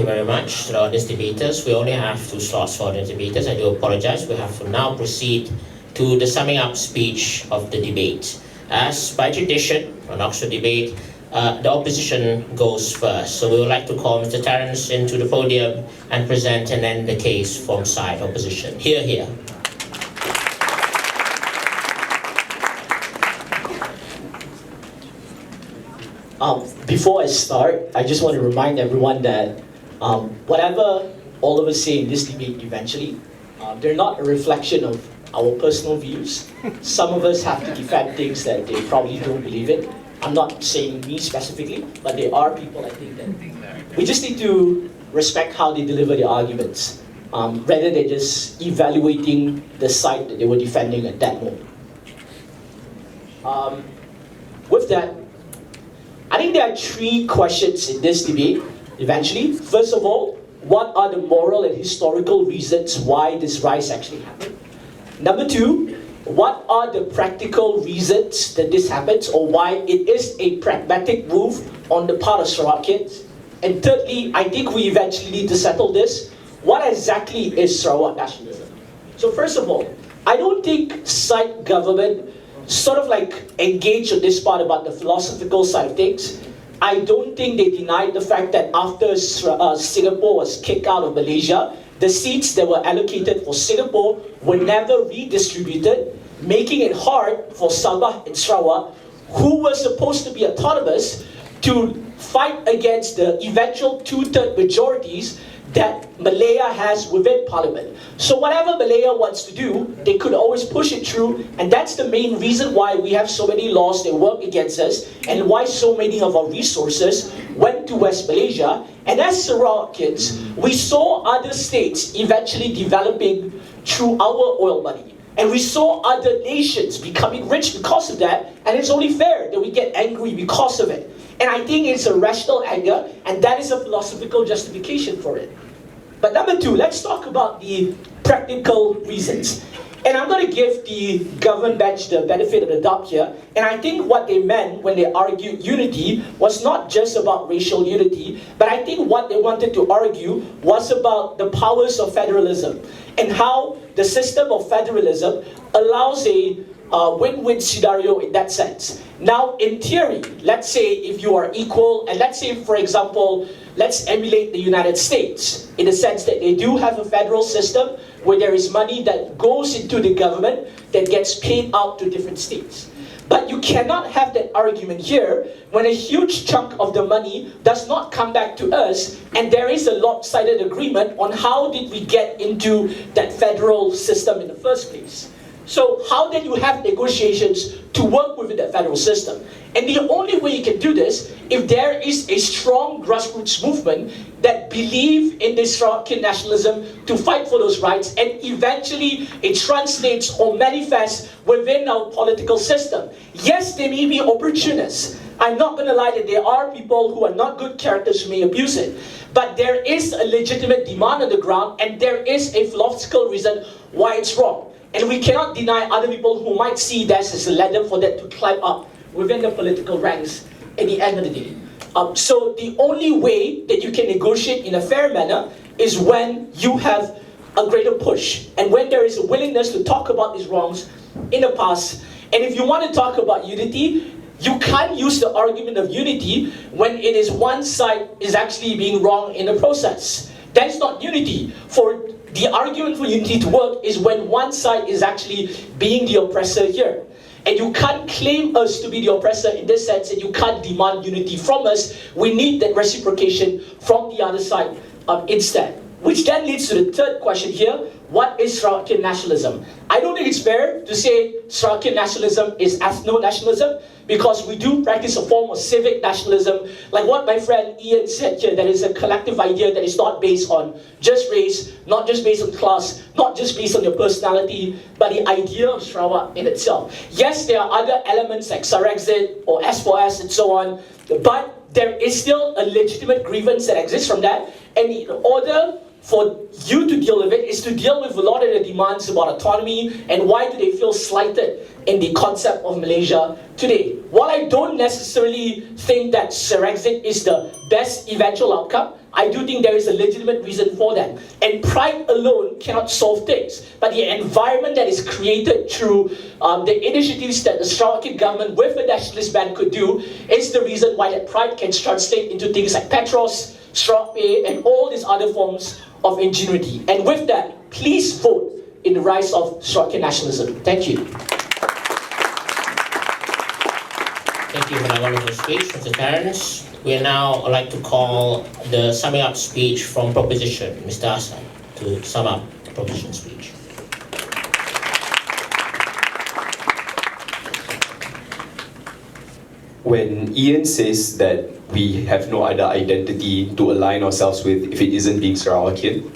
very much to the audience debaters. We only have 2 slots for audience debaters. I do apologize. We have to now proceed to the summing up speech of the debate. As by tradition, on Oxford debate, the opposition goes first. So we would like to call Mr. Terence into the podium and present and end the case from side opposition. Hear, hear. Before I start, I just want to remind everyone that whatever all of us say in this debate eventually, they're not a reflection of our personal views. Some of us have to defend things that they probably don't believe in. I'm not saying me specifically, but there are people I think that we just need to respect how they deliver their arguments, rather than just evaluating the side that they were defending at that moment. With that, I think there are 3 questions in this debate, eventually. First of all, what are the moral and historical reasons why this rise actually happened? Number 2, what are the practical reasons that this happens, or why it is a pragmatic move on the part of Sarawakians? And thirdly, I think we eventually need to settle this. What exactly is Sarawak nationalism? So first of all, I don't think side government sort of like engage on this part about the philosophical side of things. I don't think they denied the fact that after Singapore was kicked out of Malaysia, the seats that were allocated for Singapore were never redistributed, making it hard for Sabah and Sarawak, who were supposed to be autonomous, to fight against the eventual 2/3 majorities that Malaya has within Parliament. So whatever Malaya wants to do, they could always push it through, and that's the main reason why we have so many laws that work against us, and why so many of our resources went to West Malaysia. And as Sarawakians, we saw other states eventually developing through our oil money. And we saw other nations becoming rich because of that, and it's only fair that we get angry because of it. And I think it's a rational anger, and that is a philosophical justification for it. But number 2, let's talk about the practical reasons. And I'm going to give the government bench the benefit of the doubt here. And I think what they meant when they argued unity was not just about racial unity, but I think what they wanted to argue was about the powers of federalism, and how the system of federalism allows a win-win scenario in that sense. Now, in theory, let's say if you are equal, and let's say, for example, let's emulate the United States in the sense that they do have a federal system where there is money that goes into the government that gets paid out to different states. But you cannot have that argument here when a huge chunk of the money does not come back to us, and there is a lopsided agreement on how did we get into that federal system in the first place. So how then you have negotiations to work within that federal system? And the only way you can do this, if there is a strong grassroots movement that believe in this Sarawak nationalism to fight for those rights, and eventually it translates or manifests within our political system. Yes, they may be opportunists. I'm not going to lie that there are people who are not good characters who may abuse it. But there is a legitimate demand on the ground, and there is a philosophical reason why it's wrong. And we cannot deny other people who might see this as a ladder for them to climb up within the political ranks at the end of the day. So the only way that you can negotiate in a fair manner is when you have a greater push, and when there is a willingness to talk about these wrongs in the past. And if you want to talk about unity, you can't use the argument of unity when it is one side is actually being wrong in the process. That's not unity. For the argument for unity to work is when one side is actually being the oppressor here. And you can't claim us to be the oppressor in this sense, and you can't demand unity from us. We need that reciprocation from the other side instead. Which then leads to the third question here. What is Sarawak nationalism? I don't think it's fair to say Sarawak nationalism is ethno-nationalism, because we do practice a form of civic nationalism, like what my friend Ian said here, that is a collective idea that is not based on just race, not just based on class, not just based on your personality, but the idea of Sarawak in itself. Yes, there are other elements like Sarexit or S4S and so on, but there is still a legitimate grievance that exists from that, and in order for you to deal with it is to deal with a lot of the demands about autonomy and why do they feel slighted in the concept of Malaysia today. While I don't necessarily think that Sarexit is the best eventual outcome, I do think there is a legitimate reason for that. And pride alone cannot solve things. But the environment that is created through the initiatives that the Sarawakian government with the nationalist band could do is the reason why that pride can translate into things like Petros, Sarawak Pay, and all these other forms of ingenuity. And with that, please vote in the rise of Sarawakian nationalism. Thank you. Thank you for that wonderful speech, Mr. Terence. We now like to call the summing up speech from Proposition, Mr. Ahsan, to sum up the Proposition speech. When Ian says that we have no other identity to align ourselves with if it isn't being Sarawakian,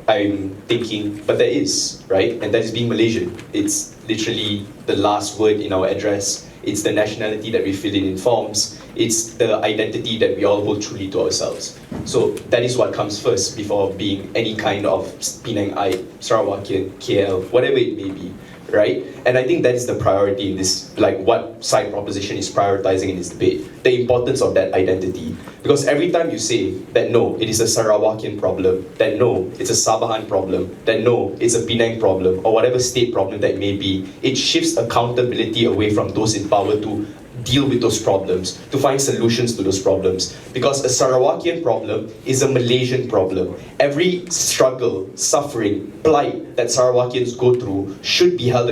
I'm thinking, but there is, right? And that is being Malaysian. It's literally the last word in our address. It's the nationality that we fill in forms. It's the identity that we all hold truly to ourselves. So that is what comes first before being any kind of Penang-ite, Sarawakian, KL, whatever it may be, right? And I think that is the priority in this, like what side proposition is prioritizing in this debate, the importance of that identity. Because every time you say that no, it is a Sarawakian problem, that no, it's a Sabahan problem, that no, it's a Penang problem, or whatever state problem that may be, it shifts accountability away from those in power to deal with those problems, to find solutions to those problems. Because a Sarawakian problem is a Malaysian problem. Every struggle, suffering, plight that Sarawakians go through should be held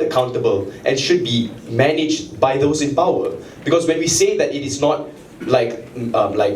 accountable and should be managed by those in power. Because when we say that it is not like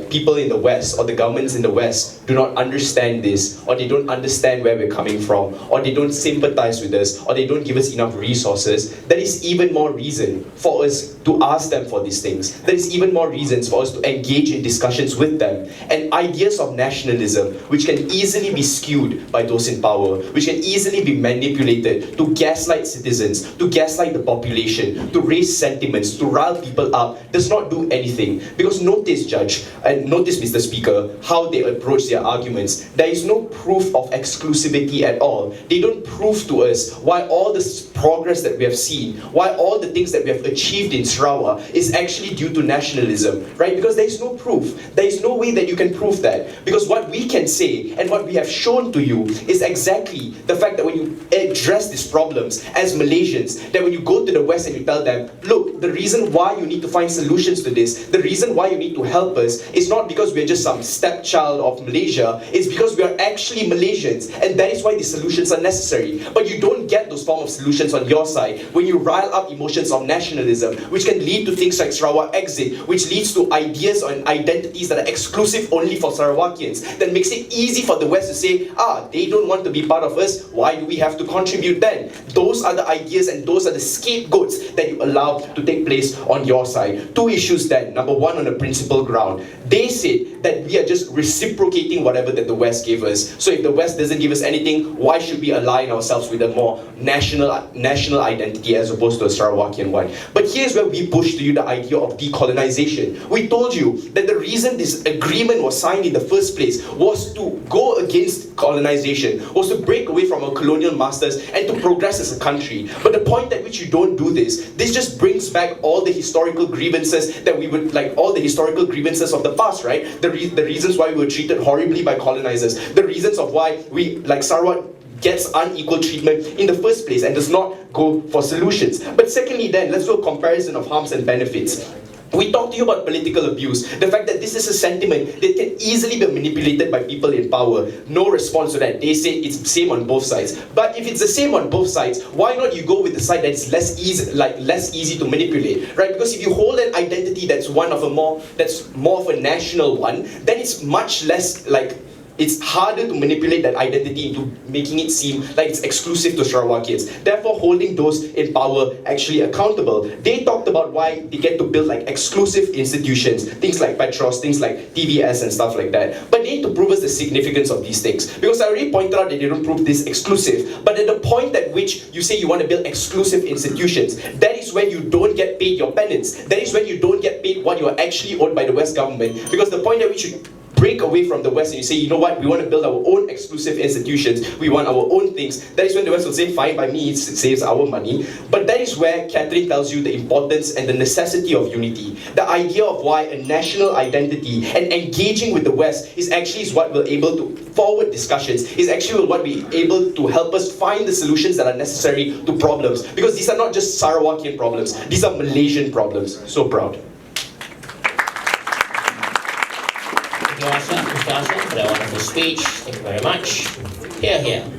people in the West or the governments in the West do not understand this, or they don't understand where we're coming from, or they don't sympathize with us, or they don't give us enough resources, that is even more reason for us to ask them for these things. That is even more reasons for us to engage in discussions with them. And ideas of nationalism, which can easily be skewed by those in power, which can easily be manipulated to gaslight citizens, to gaslight the population, to raise sentiments, to rile people up, does not do anything. Because notice, Judge, and notice, Mr. Speaker, how they approach their arguments. There is no proof of exclusivity at all. They don't prove to us why all this progress that we have seen, why all the things that we have achieved in Sarawak is actually due to nationalism, right? Because there is no proof. There is no way that you can prove that. Because what we can say and what we have shown to you is exactly the fact that when you address these problems as Malaysians, that when you go to the West and you tell them, look, the reason why you need to find solutions to this, the reason why you need to help us is not because we're just some stepchild of Malaysia, it's because we are actually Malaysians, and that is why these solutions are necessary. But you don't get those form of solutions on your side when you rile up emotions of nationalism, which can lead to things like Sarawak exit, which leads to ideas and identities that are exclusive only for Sarawakians, that makes it easy for the West to say, they don't want to be part of us, why do we have to contribute then? Those are the ideas and those are the scapegoats that you allow to take place on your side. Two issues then. Number one, on a principle ground. They said that we are just reciprocating whatever that the West gave us. So if the West doesn't give us anything, why should we align ourselves with a more national identity as opposed to a Sarawakian one? But here's where we push to you the idea of decolonization. We told you that the reason this agreement was signed in the first place was to go against colonization, was to break away from our colonial masters and to progress as a country. But the point at which you don't do this just brings back all the historical grievances that we would like, all the historical grievances of the past, right? The reasons why we were treated horribly by colonizers, the reasons of why we, like Sarawak, gets unequal treatment in the first place and does not go for solutions. But secondly then, let's do a comparison of harms and benefits. We talked to you about political abuse, the fact that this is a sentiment that can easily be manipulated by people in power. No response to that. They say it's the same on both sides. But if it's the same on both sides, why not you go with the side that's less easy to manipulate, right? Because if you hold an identity that's more of a national one, then it's much less it's harder to manipulate that identity into making it seem like it's exclusive to Sarawakians. Therefore, holding those in power actually accountable. They talked about why they get to build exclusive institutions, things like Petros, things like TVS and stuff like that. But they need to prove us the significance of these things. Because I already pointed out that they don't prove this exclusive. But at the point at which you say you want to build exclusive institutions, that is when you don't get paid your penance. That is when you don't get paid what you are actually owed by the West government. Because the point at which you break away from the West and you say, you know what, we want to build our own exclusive institutions, we want our own things, that is when the West will say, fine by me, it saves our money. But that is where Catherine tells you the importance and the necessity of unity. The idea of why a national identity and engaging with the West is what will able to forward discussions, is actually what will be able to help us find the solutions that are necessary to problems. Because these are not just Sarawakian problems, these are Malaysian problems. So proud. Thank you, Mr. Ahsan, for that wonderful speech. Thank you very much. Here, here.